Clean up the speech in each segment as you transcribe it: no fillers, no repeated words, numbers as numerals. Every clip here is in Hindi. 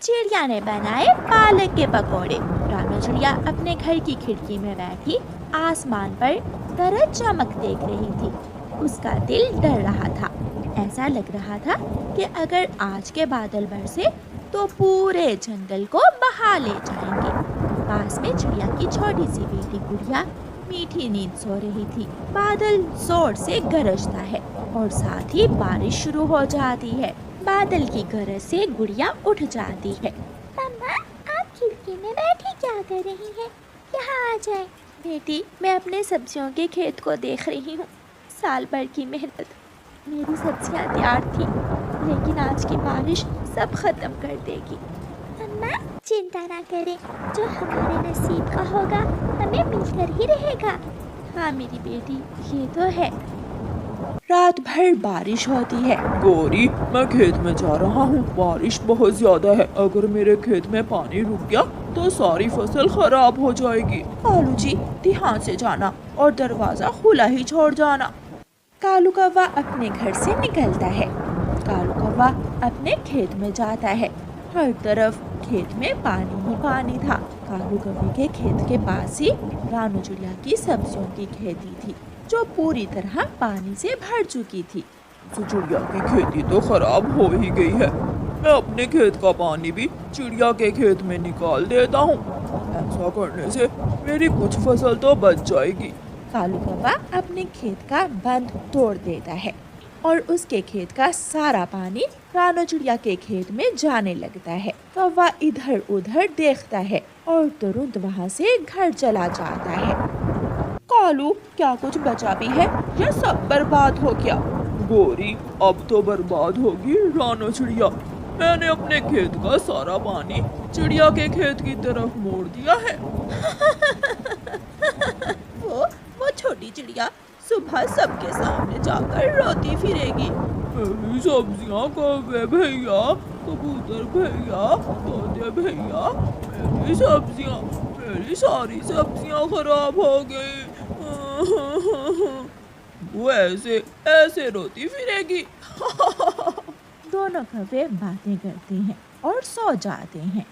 चिड़िया ने बनाए पालक के पकोड़े। रानू चिड़िया अपने घर की खिड़की में बैठी आसमान पर तरह चमक देख रही थी। उसका दिल डर रहा था। ऐसा लग रहा था कि अगर आज के बादल बरसे तो पूरे जंगल को बहा ले जाएंगे। पास में चिड़िया की छोटी सी बेटी गुड़िया मीठी नींद सो रही थी। बादल जोर से गरजता है और साथ ही बारिश शुरू हो जाती है। बादल की गरज से गुड़िया उठ जाती है। मम्मा, आप खिड़की में बैठी क्या कर रही हैं? यहाँ आ जाए। बेटी, मैं अपने सब्जियों के खेत को देख रही हूँ। साल भर की मेहनत, मेरी सब्जियाँ तैयार थी, लेकिन आज की बारिश सब खत्म कर देगी। मम्मा, चिंता ना करें, जो हमारे नसीब का होगा हमें मिलकर ही रहेगा। हाँ मेरी बेटी, ये तो है। रात भर बारिश होती है। गौरी, मैं खेत में जा रहा हूँ। बारिश बहुत ज्यादा है। अगर मेरे खेत में पानी रुक गया तो सारी फसल खराब हो जाएगी। कालू जी, ध्यान से जाना और दरवाजा खुला ही छोड़ जाना। कालू कौवा अपने घर से निकलता है। कालू कौवा अपने खेत में जाता है। हर तरफ खेत में पानी ही पानी था। कालू कौवे के खेत के पास ही रानू चिड़िया की सब्जियों की खेती थी, जो पूरी तरह पानी से भर चुकी थी। तो चिड़िया की खेती तो खराब हो ही गई है। मैं अपने खेत का पानी भी चिड़िया के खेत में निकाल देता हूँ। ऐसा करने से मेरी कुछ फसल तो बच जाएगी। कालू कौवा अपने खेत का बंद तोड़ देता है और उसके खेत का सारा पानी रानू चिड़िया के खेत में जाने लगता है। कौवा इधर उधर देखता है और तुरंत वहाँ से घर चला जाता है। कालू, क्या कुछ बचा भी है या सब बर्बाद हो गया? गौरी, अब तो बर्बाद होगी रानू चिड़िया। मैंने अपने खेत का सारा पानी चिड़िया के खेत की तरफ मोड़ दिया है। वो छोटी चिड़िया सुबह सबके सामने जाकर रोती फिरेगी। मेरी सब्जियाँ कौवे भैया, कबूतर भैया, तोते भैया, मेरी सब्जियाँ, मेरी सारी सब्जियाँ खराब हो गई। वो ऐसे ऐसे रोती फिरेगी। दोनों कौवे बातें करते हैं और सो जाते हैं।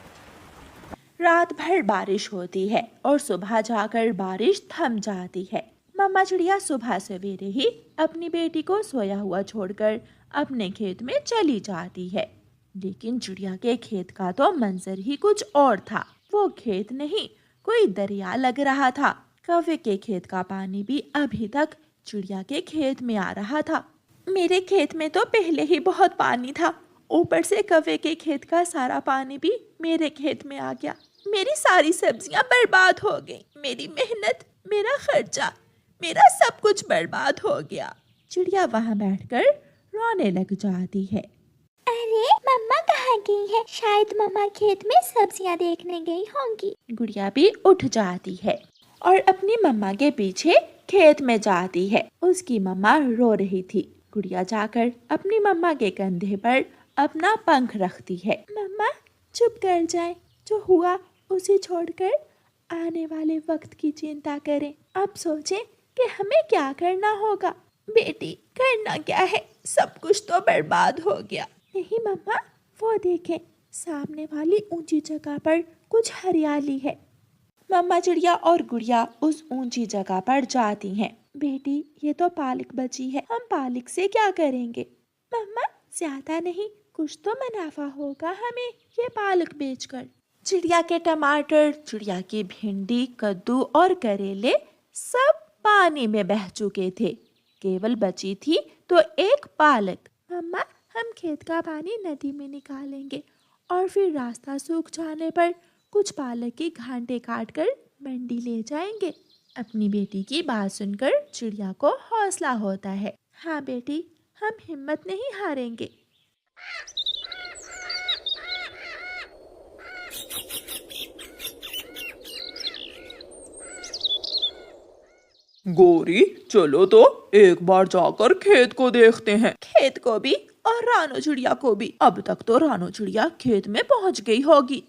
रात भर बारिश होती है और सुबह जाकर बारिश थम जाती है। मम्मा चिड़िया सुबह सवेरे ही अपनी बेटी को सोया हुआ छोड़कर अपने खेत में चली जाती है। लेकिन चिड़िया के खेत का तो मंजर ही कुछ और था। वो खेत नहीं, कोई दरिया लग रहा था। कौवे के खेत का पानी भी अभी तक चिड़िया के खेत में आ रहा था। मेरे खेत में तो पहले ही बहुत पानी था, ऊपर से कौवे के खेत का सारा पानी भी मेरे खेत में आ गया। मेरी सारी सब्जियां बर्बाद हो गई। मेरी मेहनत, मेरा खर्चा, मेरा सब कुछ बर्बाद हो गया। चिड़िया वहाँ बैठकर रोने लग जाती है। अरे, मम्मा कहाँ गई है? शायद मम्मा खेत में सब्जियाँ देखने गई होंगी। गुड़िया भी उठ जाती है और अपनी मम्मा के पीछे खेत में जाती है। उसकी मम्मा रो रही थी। गुड़िया जाकर अपनी मम्मा के कंधे पर अपना पंख रखती है। मम्मा, चुप कर जाए, जो हुआ उसे छोड़कर आने वाले वक्त की चिंता करें। अब सोचें कि हमें क्या करना होगा। बेटी, करना क्या है, सब कुछ तो बर्बाद हो गया। नहीं मम्मा, वो देखें, सामने वाली ऊंची जगह पर कुछ हरियाली है। मम्मा चिड़िया और गुड़िया उस ऊंची जगह पर जाती हैं। बेटी, ये तो पालक बची है, हम पालक से क्या करेंगे? मम्मा, ज्यादा नहीं, कुछ तो मुनाफा होगा हमें ये पालक बेचकर। चिड़िया के टमाटर, चिड़िया की भिंडी, कद्दू और करेले सब पानी में बह चुके थे। केवल बची थी तो एक पालक। मम्मा, हम खेत का पानी नदी में निकालेंगे और फिर रास्ता सूख जाने पर कुछ पालक के घांटे काटकर मंडी ले जाएंगे। अपनी बेटी की बात सुनकर चिड़िया को हौसला होता है। हाँ बेटी, हम हिम्मत नहीं हारेंगे। गौरी, चलो तो एक बार जाकर खेत को देखते हैं। खेत को भी और रानू चिड़िया को भी। अब तक तो रानू चिड़िया खेत में पहुंच गई होगी।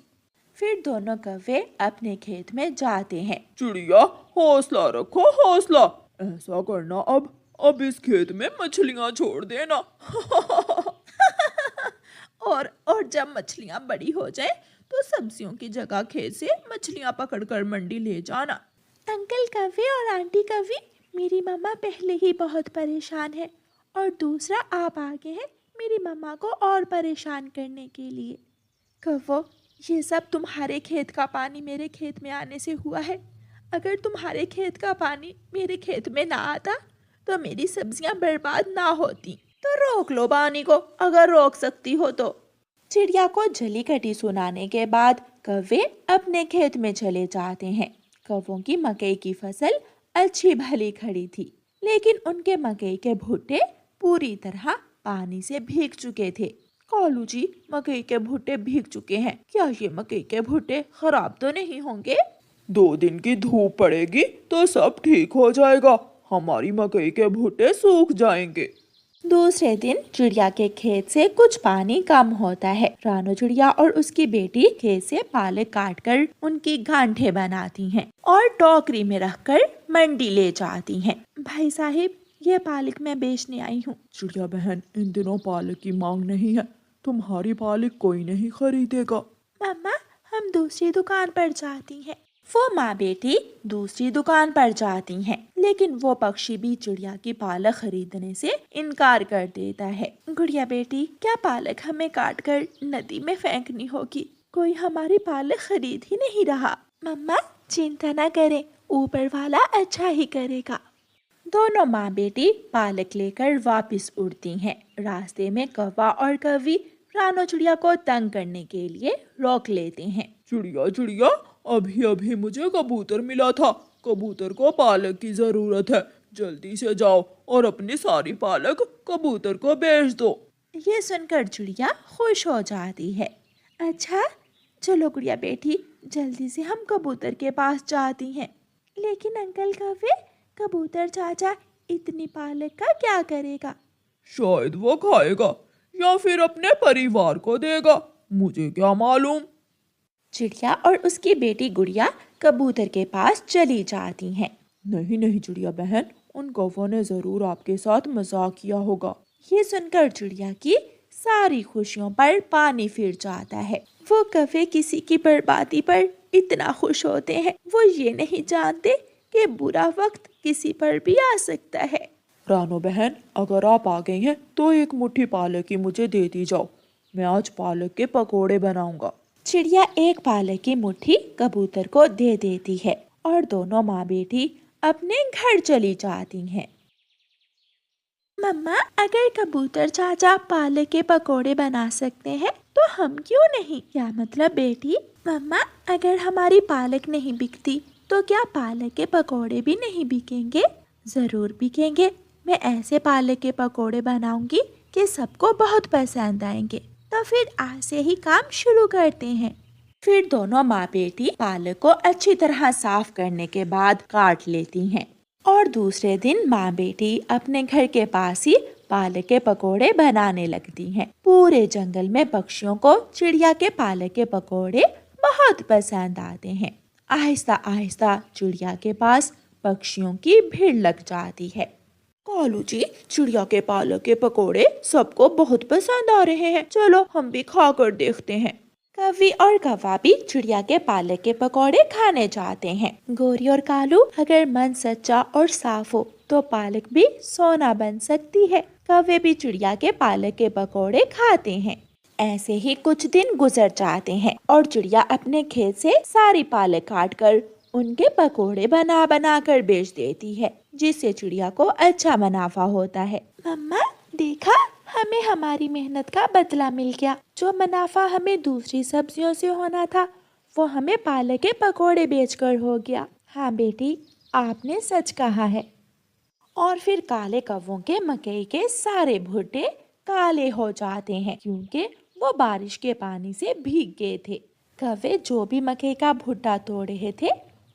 फिर दोनों कौवे अपने खेत में जाते हैं। चिड़िया, हौसला रखो, हौसला। ऐसा करना, अब इस खेत में मछलियाँ छोड़ देना। और जब मछलियाँ बड़ी हो जाए तो सब्जियों की जगह खेत से मछलियाँ पकड़कर मंडी ले जाना। अंकल कौवे और आंटी कौवी, मेरी मम्मा पहले ही बहुत परेशान है और दूसरा आप आ गए हैं मेरी मम्मा को और परेशान करने के लिए। कौवो, ये सब तुम्हारे खेत का पानी मेरे खेत में आने से हुआ है। अगर तुम्हारे खेत का पानी मेरे खेत में ना आता तो मेरी सब्जियां बर्बाद ना होती। तो रोक लो पानी को, अगर रोक सकती हो तो। चिड़िया को जली कटी सुनाने के बाद कौवे अपने खेत में चले जाते हैं। कौवों की मकई की फसल अच्छी भली खड़ी थी, लेकिन उनके मकई के भुट्टे पूरी तरह पानी से भीग चुके थे। कालू जी, मकई के भुट्टे भीग चुके हैं, क्या ये मकई के भुट्टे खराब तो नहीं होंगे? 2 दिन की धूप पड़ेगी तो सब ठीक हो जाएगा, हमारी मकई के भुट्टे सूख जाएंगे। दूसरे दिन चिड़िया के खेत से कुछ पानी कम होता है। रानो चिड़िया और उसकी बेटी खेत से पालक काटकर उनकी गांठें बनाती हैं और टोकरी में रखकर मंडी ले जाती हैं। भाई साहिब, ये पालक मैं बेचने आई हूँ। चिड़िया बहन, इन दिनों पालक की मांग नहीं है, तुम्हारी पालक कोई नहीं खरीदेगा। मम्मा, हम दूसरी दुकान पर जाती हैं। वो माँ बेटी दूसरी दुकान पर जाती हैं, लेकिन वो पक्षी भी चिड़िया की पालक खरीदने से इनकार कर देता है। गुड़िया बेटी, क्या पालक हमें काटकर नदी में फेंकनी होगी? कोई हमारी पालक खरीद ही नहीं रहा। मम्मा, चिंता न करें, ऊपर वाला अच्छा ही करेगा। दोनों माँ बेटी पालक लेकर वापस उड़ती हैं। रास्ते में कौवा और कौवी रानो चिड़िया को तंग करने के लिए रोक लेते हैं। चिड़िया चिड़िया, अभी अभी मुझे कबूतर मिला था, कबूतर को पालक की जरूरत है, जल्दी से जाओ और अपनी सारी पालक कबूतर को बेच दो। ये सुनकर चिड़िया खुश हो जाती है। अच्छा, चलो गुड़िया बेटी, जल्दी से हम कबूतर के पास जाती हैं। लेकिन अंकल कौवे, कबूतर चाचा इतनी पालक का क्या करेगा? शायद वो खाएगा या फिर अपने परिवार को देगा, मुझे क्या मालूम। चिड़िया और उसकी बेटी गुड़िया कबूतर के पास चली जाती हैं। नहीं नहीं चिड़िया बहन, उन कौवों ने जरूर आपके साथ मजाक किया होगा। ये सुनकर चिड़िया की सारी खुशियों पर पानी फिर जाता है। वो कौवे किसी की बर्बादी पर इतना खुश होते हैं, वो ये नहीं जानते कि बुरा वक्त किसी पर भी आ सकता है। रानो बहन, अगर आप आ गई हैं तो एक मुट्ठी पालक की मुझे दे दी जाओ, मैं आज पालक के पकोड़े बनाऊंगा। चिड़िया एक पालक की मुट्ठी कबूतर को दे देती है और दोनों माँ बेटी अपने घर चली जाती हैं। मम्मा, अगर कबूतर चाचा पालक के पकोड़े बना सकते हैं तो हम क्यों नहीं? क्या मतलब बेटी? मम्मा, अगर हमारी पालक नहीं बिकती तो क्या पालक के पकोड़े भी नहीं बिकेंगे? जरूर बिकेंगे। मैं ऐसे पालक के पकोड़े बनाऊंगी कि सबको बहुत पसंद आएंगे। तो फिर आज से ही काम शुरू करते हैं। फिर दोनों माँ बेटी पालक को अच्छी तरह साफ करने के बाद काट लेती हैं और दूसरे दिन माँ बेटी अपने घर के पास ही पालक के पकोड़े बनाने लगती हैं। पूरे जंगल में पक्षियों को चिड़िया के पालक के पकोड़े बहुत पसंद आते हैं। आहिस्ता आहिस्ता चिड़िया के पास पक्षियों की भीड़ लग जाती है। कालू जी, चिड़िया के पालक के पकोड़े सबको बहुत पसंद आ रहे हैं, चलो हम भी खा कर देखते हैं। कौवी और कौवा भी चिड़िया के पालक के पकोड़े खाने चाहते हैं। गोरी और कालू, अगर मन सच्चा और साफ हो तो पालक भी सोना बन सकती है। कौवे भी चिड़िया के पालक के पकोड़े खाते हैं। ऐसे ही कुछ दिन गुजर जाते हैं और चिड़िया अपने खेत से सारी पालक काट कर उनके पकोड़े बना बना कर बेच देती है, जिससे चिड़िया को अच्छा मुनाफा होता है। मम्मा, देखा, हमें हमारी मेहनत का बदला मिल गया। जो मुनाफा हमें दूसरी सब्जियों से होना था वो हमें पालक के पकोड़े बेचकर हो गया। हाँ बेटी, आपने सच कहा है। और फिर काले कौवों के मकई के सारे भुट्टे काले हो जाते हैं, क्योंकि वो बारिश के पानी से भीग गए थे। कौवे जो भी मकई का भुट्टा तोड़ रहे थे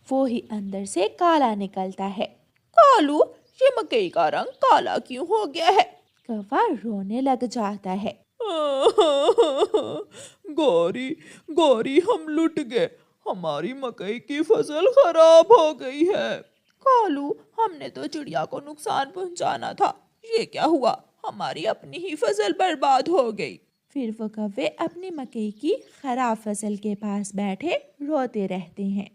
वो ही अंदर से काला निकलता है। कालू, ये मकई का रंग काला क्यों हो गया है? कौवा रोने लग जाता है। गौरी गौरी, हम लुट गए, हमारी मकई की फसल खराब हो गई है। कालू, हमने तो चिड़िया को नुकसान पहुंचाना था, ये क्या हुआ? हमारी अपनी ही फसल बर्बाद हो गई। फिर वो कौवे अपनी मकई की खराब फसल के पास बैठे रोते रहते हैं।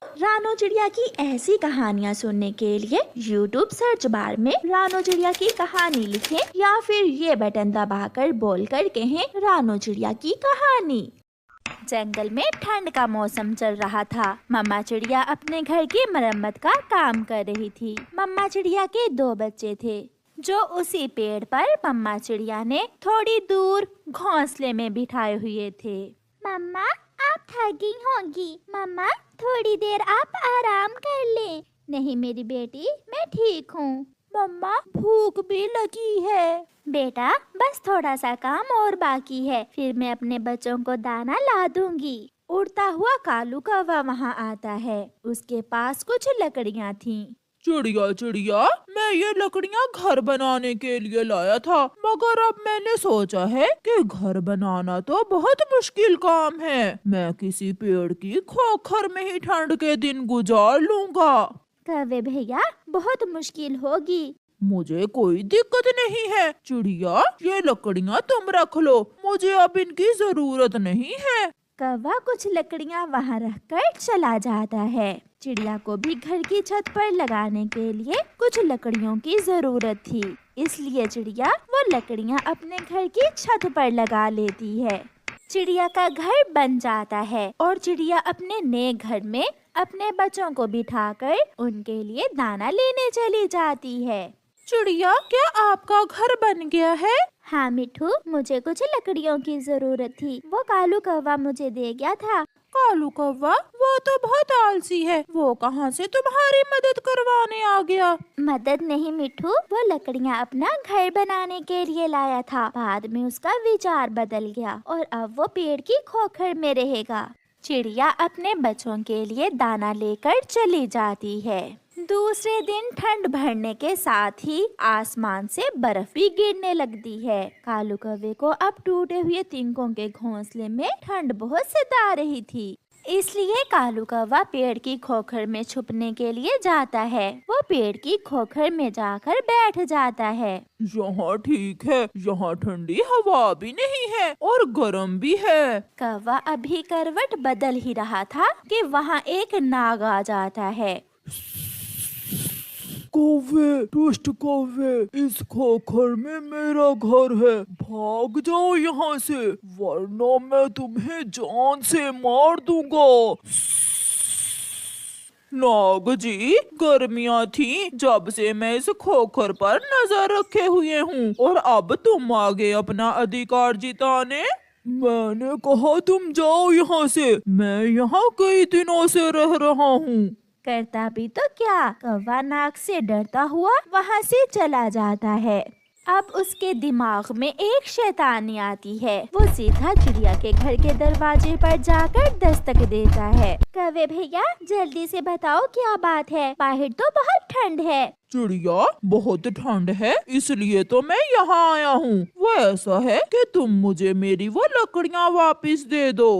रानो चिड़िया की ऐसी कहानियाँ सुनने के लिए YouTube सर्च बार में रानो चिड़िया की कहानी लिखें या फिर ये बटन दबाकर बोलकर कहें रानो चिड़िया की कहानी। जंगल में ठंड का मौसम चल रहा था। मम्मा चिड़िया अपने घर की मरम्मत का काम कर रही थी। मम्मा चिड़िया के 2 बच्चे थे जो उसी पेड़ पर मम्मा चिड़िया ने थोड़ी दूर घोंसले में बिठाए हुए थे। मम्मा आप थकी होंगी, मम्मा थोड़ी देर आप आराम कर लें। नहीं मेरी बेटी, मैं ठीक हूँ। मम्मा भूख भी लगी है। बेटा बस थोड़ा सा काम और बाकी है, फिर मैं अपने बच्चों को दाना ला दूंगी। उड़ता हुआ कालू कौवा वहाँ आता है। उसके पास कुछ लकड़ियाँ थीं। चिड़िया चिड़िया, मैं ये लकड़ियाँ घर बनाने के लिए लाया था, मगर अब मैंने सोचा है कि घर बनाना तो बहुत मुश्किल काम है। मैं किसी पेड़ की खोखर में ही ठंड के दिन गुजार लूंगा। कौवे भैया बहुत मुश्किल होगी। मुझे कोई दिक्कत नहीं है चिड़िया, ये लकड़ियाँ तुम रख लो, मुझे अब इनकी जरूरत नहीं है। कौवा कुछ लकड़ियाँ वहाँ रखकर चला जाता है। चिड़िया को भी घर की छत पर लगाने के लिए कुछ लकड़ियों की जरूरत थी, इसलिए चिड़िया वो लकड़ियाँ अपने घर की छत पर लगा लेती है। चिड़िया का घर बन जाता है और चिड़िया अपने नए घर में अपने बच्चों को बिठाकर उनके लिए दाना लेने चली जाती है। चिड़िया, क्या आपका घर बन गया है? हाँ मिठू, मुझे कुछ लकड़ियों की जरूरत थी, वो कालू कौवा मुझे दे गया था। कालू कौवा? वो तो बहुत आलसी है, वो कहाँ से तुम्हारी मदद करवाने आ गया? मदद नहीं मिठू, वो लकड़ियाँ अपना घर बनाने के लिए लाया था। बाद में उसका विचार बदल गया और अब वो पेड़ की खोखर में रहेगा। चिड़िया अपने बच्चों के लिए दाना लेकर चली जाती है। दूसरे दिन ठंड बढ़ने के साथ ही आसमान से बर्फ भी गिरने लगती है। कालू कौवे को अब टूटे हुए तिनकों के घोंसले में ठंड बहुत सता रही थी, इसलिए कालू कौवा पेड़ की खोखर में छुपने के लिए जाता है। वो पेड़ की खोखर में जाकर बैठ जाता है। यहाँ ठीक है, यहाँ ठंडी हवा भी नहीं है और गर्म भी है। कौवा अभी करवट बदल ही रहा था कि वहाँ एक नाग आ जाता है। कौवे, दुष्ट कौवे, इस खोखर में मेरा घर है, भाग जाओ यहाँ से, वरना मैं तुम्हें जान से मार दूंगा। नाग जी, गर्मियाँ थी जब से मैं इस खोखर पर नजर रखे हुए हूँ और अब तुम आगे अपना अधिकार जिताने। मैंने कहा तुम जाओ यहाँ से, मैं यहाँ कई दिनों से रह रहा हूँ। करता भी तो क्या, कौवा नाग से डरता हुआ वहाँ से चला जाता है। अब उसके दिमाग में एक शैतानी आती है। वो सीधा चिड़िया के घर के दरवाजे पर जाकर दस्तक देता है। कौवे भैया जल्दी से बताओ क्या बात है, बाहर तो बहुत ठंड है। चिड़िया, बहुत ठंड है इसलिए तो मैं यहाँ आया हूँ। वो ऐसा है कि तुम मुझे मेरी वो लकड़ियाँ वापस दे दो।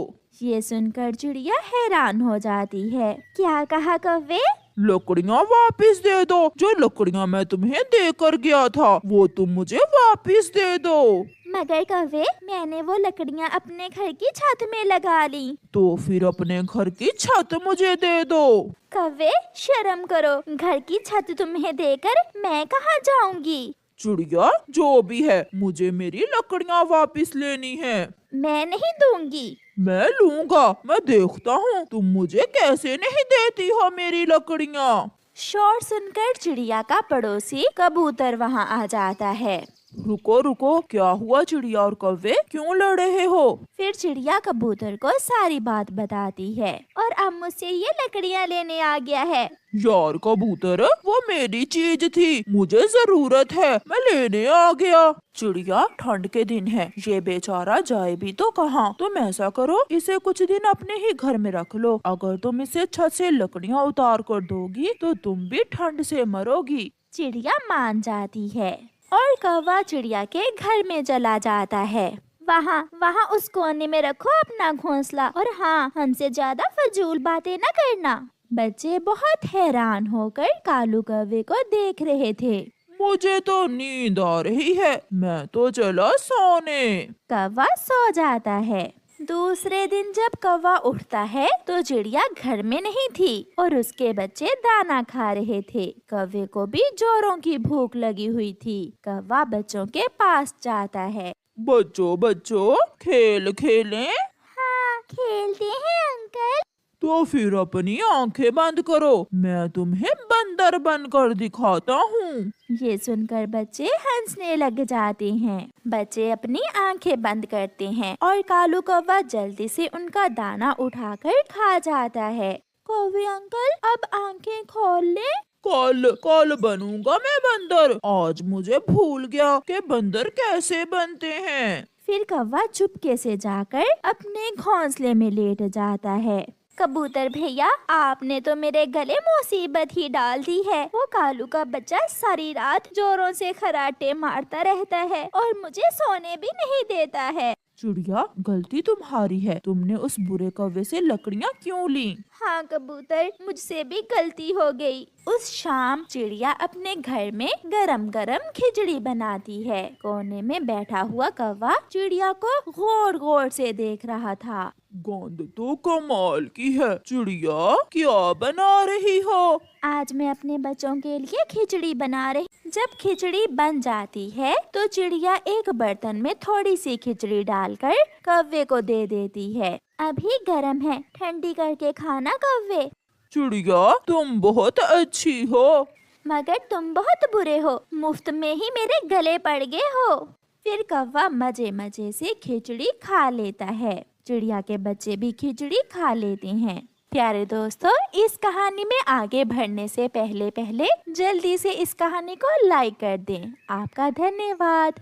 ये सुनकर चिड़िया हैरान हो जाती है। क्या कहा कौवे? लकड़ियाँ वापस दे दो, जो लकड़ियाँ मैं तुम्हें देकर गया था वो तुम मुझे वापस दे दो। मगर कौवे, मैंने वो लकड़ियाँ अपने घर की छत में लगा ली। तो फिर अपने घर की छत मुझे दे दो। कौवे शर्म करो, घर की छत तुम्हें देकर मैं कहाँ जाऊंगी। चिड़िया, जो भी है मुझे मेरी लकड़ियाँ वापस लेनी है। मैं नहीं दूंगी। मैं लूंगा, मैं देखता हूँ तुम मुझे कैसे नहीं देती हो मेरी लकड़ियाँ। शोर सुनकर चिड़िया का पड़ोसी कबूतर वहाँ आ जाता है। रुको रुको, क्या हुआ चिड़िया और कौवे, क्यों लड़ रहे हो? फिर चिड़िया कबूतर को सारी बात बताती है और अब मुझसे ये लकड़ियाँ लेने आ गया है। यार कबूतर, वो मेरी चीज थी, मुझे जरूरत है, मैं लेने आ गया। चिड़िया, ठंड के दिन है, ये बेचारा जाए भी तो कहाँ। तुम ऐसा करो, इसे कुछ दिन अपने ही घर में रख लो। अगर तुम इसे छत से लकड़ियाँ उतार कर दोगी तो तुम भी ठंड से मरोगी। चिड़िया मान जाती है और कौवा चिड़िया के घर में चला जाता है। वहाँ उस कोने में रखो अपना घोंसला और हाँ, हमसे ज्यादा फजूल बातें न करना। बच्चे बहुत हैरान होकर कालू कौवे को देख रहे थे। मुझे तो नींद आ रही है, मैं तो चला सोने। कौवा सो जाता है। दूसरे दिन जब कौवा उठता है तो चिड़िया घर में नहीं थी और उसके बच्चे दाना खा रहे थे। कौवे को भी जोरों की भूख लगी हुई थी। कौवा बच्चों के पास जाता है। बच्चों बच्चों खेल खेलें? हाँ, खेलते हैं अंकल। तो फिर अपनी आंखें बंद करो, मैं तुम्हें बंदर बनकर दिखाता हूँ। ये सुनकर बच्चे हंसने लग जाते हैं। बच्चे अपनी आंखें बंद करते हैं और कालू कौवा जल्दी से उनका दाना उठाकर खा जाता है। कौवे अंकल, अब आंखें खोल ले। कल बनूंगा मैं बंदर, आज मुझे भूल गया कि बंदर कैसे बनते हैं। फिर कौवा चुपके से जाकर अपने घोंसले में लेट जाता है। कबूतर भैया, आपने तो मेरे गले मुसीबत ही डाल दी है। वो कालू का बच्चा सारी रात जोरों से खराटे मारता रहता है और मुझे सोने भी नहीं देता है। चिड़िया, गलती तुम्हारी है, तुमने उस बुरे कौवे से लकड़ियाँ क्यों ली? हाँ कबूतर, मुझसे भी गलती हो गई। उस शाम चिड़िया अपने घर में गरम गरम खिचड़ी बनाती है। कोने में बैठा हुआ कौवा चिड़िया को गौर गौर से देख रहा था। गंध तो कमाल की है। चिड़िया, क्या बना रही हो? आज मैं अपने बच्चों के लिए खिचड़ी बना रही। जब खिचड़ी बन जाती है तो चिड़िया एक बर्तन में थोड़ी सी खिचड़ी डालकर कौवे को दे देती है। अभी गर्म है, ठंडी करके खाना कौवे। चिड़िया, तुम बहुत अच्छी हो। मगर तुम बहुत बुरे हो, मुफ्त में ही मेरे गले पड़ गए हो। फिर कौवा मजे मजे से खिचड़ी खा लेता है। चिड़िया के बच्चे भी खिचड़ी खा लेते हैं। प्यारे दोस्तों, इस कहानी में आगे बढ़ने से पहले जल्दी से इस कहानी को लाइक कर दें। आपका धन्यवाद।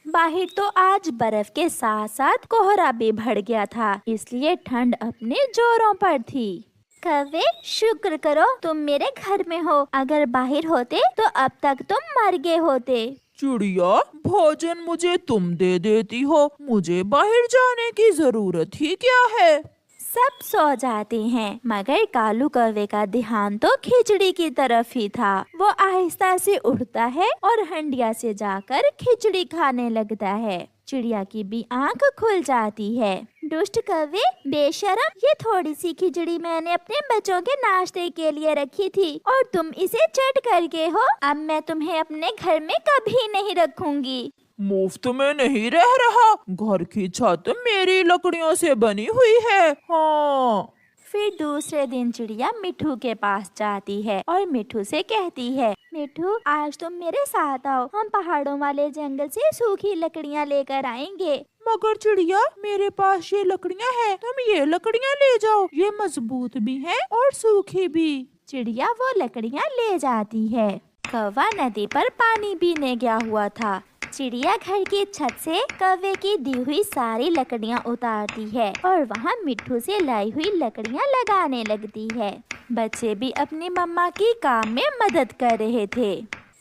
बाहर तो आज बर्फ के साथ साथ कोहरा भी बढ़ गया था, इसलिए ठंड अपने जोरों पर थी। कौवे, शुक्र करो तुम मेरे घर में हो, अगर बाहर होते तो अब तक तुम मर गए होते। चिड़िया, भोजन मुझे तुम दे देती हो, मुझे बाहर जाने की जरूरत ही क्या है? सब सो जाते हैं मगर कालू कौवे का ध्यान तो खिचड़ी की तरफ ही था। वो आहिस्ता से उठता है और हंडिया से जाकर खिचड़ी खाने लगता है। चिड़िया की भी आंख खुल जाती है। दुष्ट कौवे, बेशरम, ये थोड़ी सी खिचड़ी मैंने अपने बच्चों के नाश्ते के लिए रखी थी और तुम इसे चट कर गए हो। अब मैं तुम्हें अपने घर में कभी नहीं रखूंगी। मुफ्त में नहीं रह रहा, घर की छत मेरी लकड़ियों से बनी हुई है। हाँ। फिर दूसरे दिन चिड़िया मिठू के पास जाती है और मिठू से कहती है, मिठू, आज तुम मेरे साथ आओ, हम पहाड़ों वाले जंगल से सूखी लकड़ियाँ लेकर आएंगे। मगर चिड़िया, मेरे पास ये लकड़ियाँ हैं, तुम ये लकड़ियाँ ले जाओ, ये मजबूत भी हैं और सूखी भी। चिड़िया वो लकड़ियाँ ले जाती है। कौवा नदी पर पानी पीने गया हुआ था। चिड़िया घर की छत से कौवे की दी हुई सारी लकड़ियाँ उतारती है और वहाँ मिट्ठू से लाई हुई लकड़ियाँ लगाने लगती है। बच्चे भी अपनी मम्मा की काम में मदद कर रहे थे।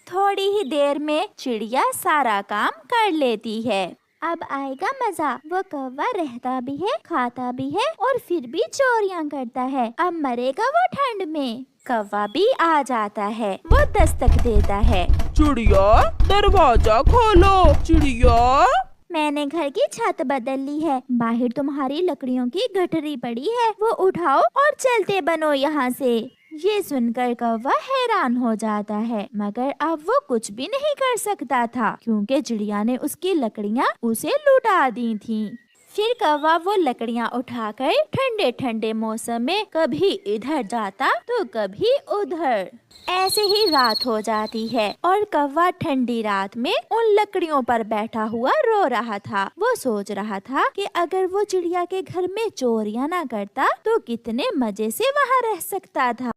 थोड़ी ही देर में चिड़िया सारा काम कर लेती है। अब आएगा मजा। वो कौवा रहता भी है, खाता भी है और फिर भी चोरियां करता है। अब मरेगा वो ठंड में। कौवा भी आ जाता है, वो दस्तक देता है। चिड़िया, दरवाजा खोलो। चिड़िया, मैंने घर की छत बदल ली है, बाहर तुम्हारी लकड़ियों की गठरी पड़ी है, वो उठाओ और चलते बनो यहाँ से। ये सुनकर कौवा हैरान हो जाता है, मगर अब वो कुछ भी नहीं कर सकता था क्योंकि चिड़िया ने उसकी लकड़ियाँ उसे लुटा दी थीं। फिर कौवा वो लकड़ियाँ उठाकर ठंडे ठंडे मौसम में कभी इधर जाता तो कभी उधर। ऐसे ही रात हो जाती है और कौवा ठंडी रात में उन लकड़ियों पर बैठा हुआ रो रहा था। वो सोच रहा था कि अगर वो चिड़िया के घर में चोरियां ना करता तो कितने मजे से वहाँ रह सकता था।